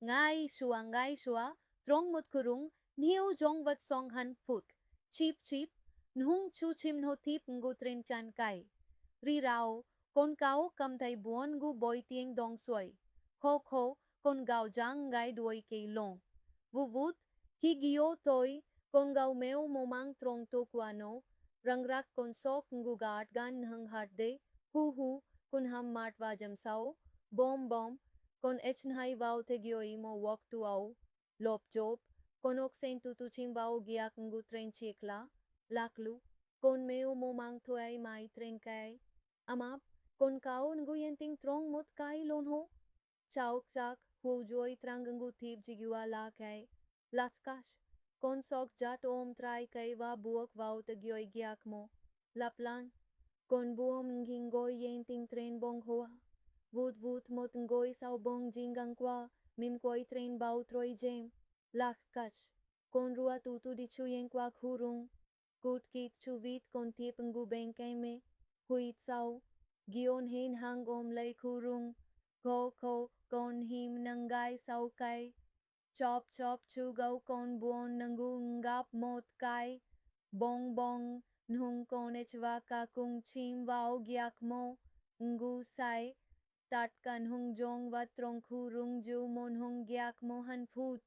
ngai shua, trong một kurung, niu jong wat song han phut, chip chip, nhung chu chim no tip ngu tren chan kai. Ri rao, con cao cầm thầy buon ngu boy tieng dong suy. Kho kho, con gao jang ngai đuôi cây long. Vu vút, ki gio toy, con gao meo momang trong to kuano, rang rak con sok ngu gaat gan hang hat de, hu, con ham mat vajam sao, bom bom, con echin hai vau te gio imo walk tu au, lop job, con ok sen tu chim vau giak ngu tren chikla, laklu, con meo momang thuay mai tren kai, amap, con cao ngu yenting trong mot kai lon ho, chauk chak, hu joy trang ngu thip jigua la kai, latkash, con sok jat om trai kai va buok vau te gioi giak mo, laplan, con buom ngingoi yenting tren bong hoa, vut mot ngoi sao bong jingang kwa, mim koi tren bau troi jem, lakkash, con rua tu di chu yen kwa khurung, kut kit chu vit con tip ngu beng kai me, huit sao, gion hen hang om lay khurung, ko con him nangai sao kai, chop chu gau con buon nangu ngap mot kai, bong nhung con echwa ka kung chim vao giak mo, ngu sai, tat kan hung jong wat trong khurung ju mon hung giak mo han phut